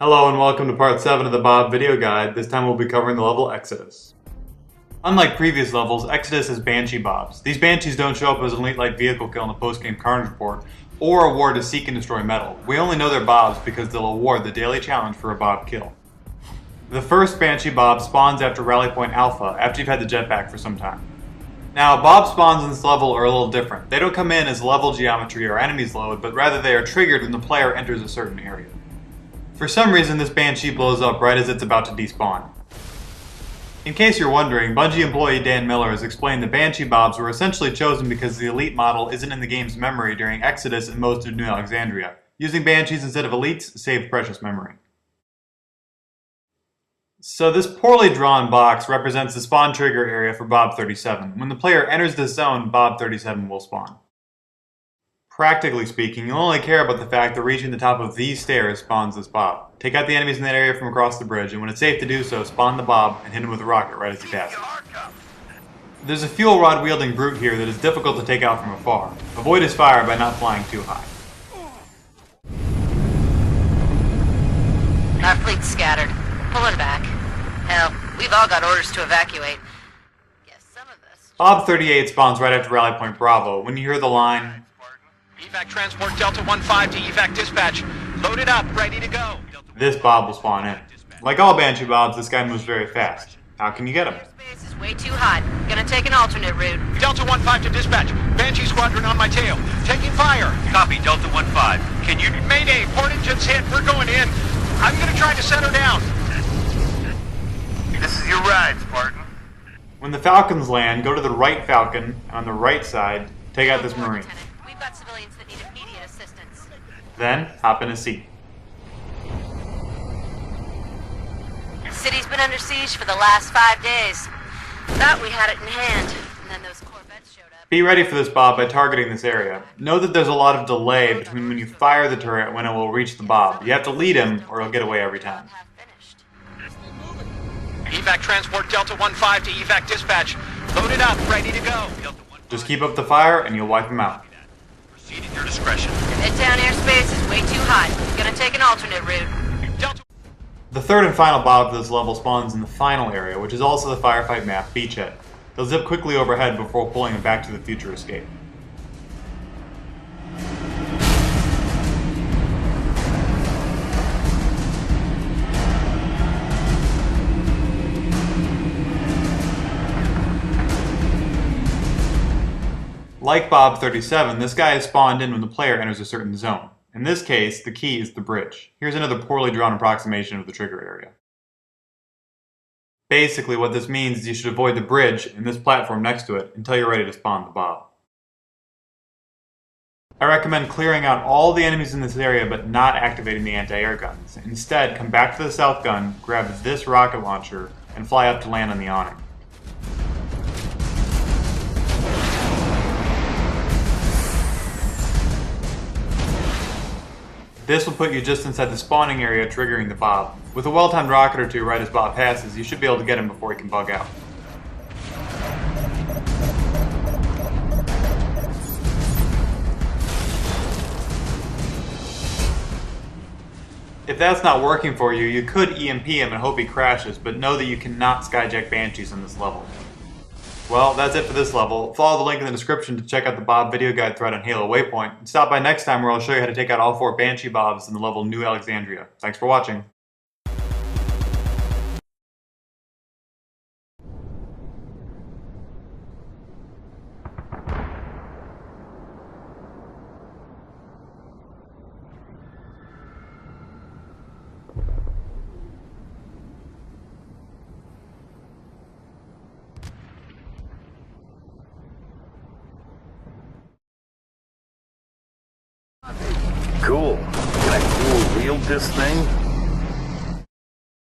Hello and welcome to part 7 of the Bob video guide. This time we'll be covering the level Exodus. Unlike previous levels, Exodus has Banshee Bobs. These Banshees don't show up as an elite light vehicle kill in the post-game Carnage report, or award a seek and destroy medal. We only know they're Bobs because they'll award the daily challenge for a Bob kill. The first Banshee Bob spawns after Rally Point Alpha, after you've had the jetpack for some time. Now, Bob spawns in this level are a little different. They don't come in as level geometry or enemies load, but rather they are triggered when the player enters a certain area. For some reason, this Banshee blows up right as it's about to despawn. In case you're wondering, Bungie employee Dan Miller has explained that Banshee Bobs were essentially chosen because the Elite model isn't in the game's memory during Exodus and most of New Alexandria. Using Banshees instead of Elites saved precious memory. So this poorly drawn box represents the spawn trigger area for Bob 37. When the player enters this zone, Bob 37 will spawn. Practically speaking, you'll only care about the fact that reaching the top of these stairs spawns this Bob. Take out the enemies in that area from across the bridge, and when it's safe to do so, spawn the Bob and hit him with a rocket right as he passes. There's a fuel rod wielding brute here that is difficult to take out from afar. Avoid his fire by not flying too high. Our fleet's scattered. Pulling back. Hell, we've all got orders to evacuate. Guess some of us... Bob 38 spawns right after Rally Point Bravo. When you hear the line, Evac transport Delta 1-5 to evac dispatch. Loaded up, ready to go. this Bob will spawn in. Like all Banshee Bobs, this guy moves very fast. How can you get him? Airspace is way too hot. Gonna take an alternate route. Delta 1-5 to dispatch. Banshee squadron on my tail. Taking fire. Copy, Delta 1-5. Can you... Mayday, port engine's hit. We're going in. I'm gonna try to set her down. This is your ride, Spartan. When the Falcons land, go to the right Falcon, and on the right side, take out this Marine. Lieutenant. We've got civilians that need immediate assistance. Then, hop in a seat. City's been under siege for the last 5 days. Thought we had it in hand, and then those Corvettes showed up. Be ready for this Bob by targeting this area. Know that there's a lot of delay between when you fire the turret and when it will reach the Bob. You have to lead him, or he'll get away every time. Half finished. Evac transport Delta 1-5 to evac dispatch. Loaded up, ready to go. Delta 1-5. Just keep up the fire, and you'll wipe him out. Proceed at your discretion. Midtown airspace is way too hot. Gonna take an alternate route. Delta... The third and final Bob for this level spawns in the final area, which is also the firefight map, Beachhead. They'll zip quickly overhead before pulling a Back to the Future escape. Like Bob 37, this guy is spawned in when the player enters a certain zone. In this case, the key is the bridge. Here's another poorly drawn approximation of the trigger area. Basically, what this means is you should avoid the bridge and this platform next to it until you're ready to spawn the Bob. I recommend clearing out all the enemies in this area but not activating the anti-air guns. Instead, come back to the south gun, grab this rocket launcher, and fly up to land on the awning. This will put you just inside the spawning area, triggering the Bob. With a well-timed rocket or two right as Bob passes, you should be able to get him before he can bug out. If that's not working for you, you could EMP him and hope he crashes, but know that you cannot skyjack Banshees on this level. Well, that's it for this level. Follow the link in the description to check out the Bob video guide thread on Halo Waypoint, and stop by next time where I'll show you how to take out all 4 Banshee Bobs in the level New Alexandria. Thanks for watching. Cool. Can I dual wield this thing?